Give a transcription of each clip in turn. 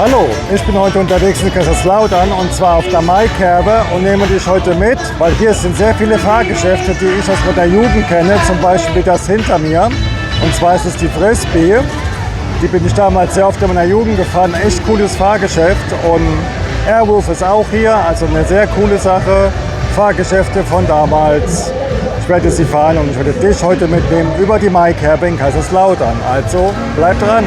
Hallo, ich bin heute unterwegs in Kaiserslautern und zwar auf der Mai Kerwe und nehme dich heute mit, weil hier sind sehr viele Fahrgeschäfte, die ich aus meiner Jugend kenne, zum Beispiel das hinter mir. Und zwar ist es die Frisbee. Die bin ich damals sehr oft in meiner Jugend gefahren, echt cooles Fahrgeschäft. Und Airwolf ist auch hier, also eine sehr coole Sache. Fahrgeschäfte von damals. Ich werde sie fahren und ich werde dich heute mitnehmen über die Mai Kerwe in Kaiserslautern. Also bleib dran!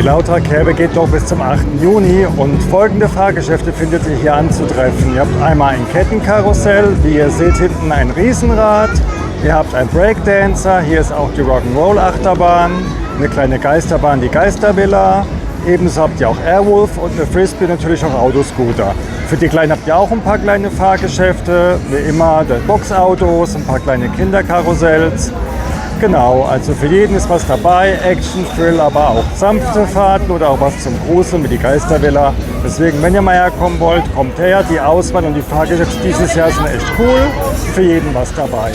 Lauter Kerwe geht noch bis zum 8. Juni und folgende Fahrgeschäfte findet ihr hier anzutreffen. Ihr habt einmal ein Kettenkarussell, wie ihr seht hinten ein Riesenrad. Ihr habt einen Breakdancer, hier ist auch die Rock'n'Roll Achterbahn, eine kleine Geisterbahn, die Geistervilla. Ebenso habt ihr auch Airwolf und eine Frisbee, natürlich auch Autoscooter. Für die Kleinen habt ihr auch ein paar kleine Fahrgeschäfte, wie immer Boxautos, ein paar kleine Kinderkarussells. Genau, also für jeden ist was dabei, Action, Thrill, aber auch sanfte Fahrten oder auch was zum Gruseln wie die Geistervilla. Deswegen, wenn ihr mal herkommen wollt, kommt her. Die Auswahl und die Fahrgeschäfte dieses Jahr sind echt cool. Für jeden was dabei.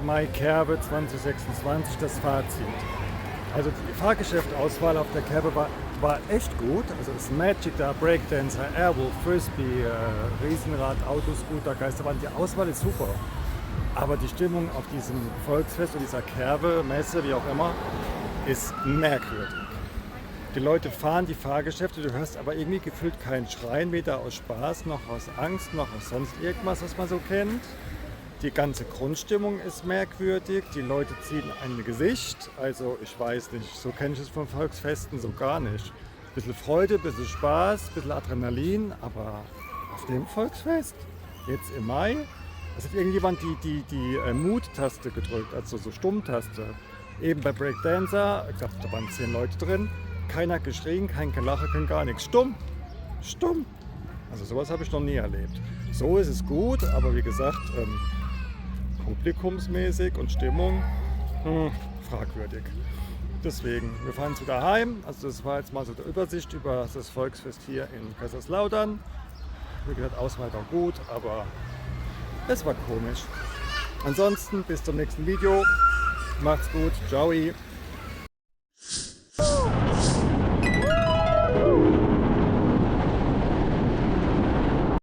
Mai Kerwe 2026 das Fazit. Also die Fahrgeschäftauswahl auf der Kerwe war echt gut. Also das Magic, da Breakdancer, Airwolf, Frisbee, Riesenrad, Autoscooter, Geisterbahn, die Auswahl ist super. Aber die Stimmung auf diesem Volksfest oder dieser Kerwe, Messe, wie auch immer, ist merkwürdig. Die Leute fahren die Fahrgeschäfte, du hörst aber irgendwie gefühlt kein Schreien, weder aus Spaß, noch aus Angst, noch aus sonst irgendwas, was man so kennt. Die ganze Grundstimmung ist merkwürdig, die Leute ziehen ein Gesicht, also ich weiß nicht, so kenne ich es von Volksfesten so gar nicht. Ein bisschen Freude, ein bisschen Spaß, ein bisschen Adrenalin, aber auf dem Volksfest, jetzt im Mai, es hat irgendjemand die Mut-Taste gedrückt, also so Stummtaste. Eben bei Breakdancer, ich glaube, da waren 10 Leute drin, keiner hat geschrien, kein Gelache, kein gar nichts. Stumm, stumm. Also sowas habe ich noch nie erlebt. So ist es gut, aber wie gesagt, publikumsmäßig und Stimmung fragwürdig. Deswegen, wir fahren jetzt wieder heim. Also das war jetzt mal so die Übersicht über das Volksfest hier in Kaiserslautern. Wie gesagt, Auswahl war gut, aber es war komisch. Ansonsten bis zum nächsten Video. Macht's gut. Ciao.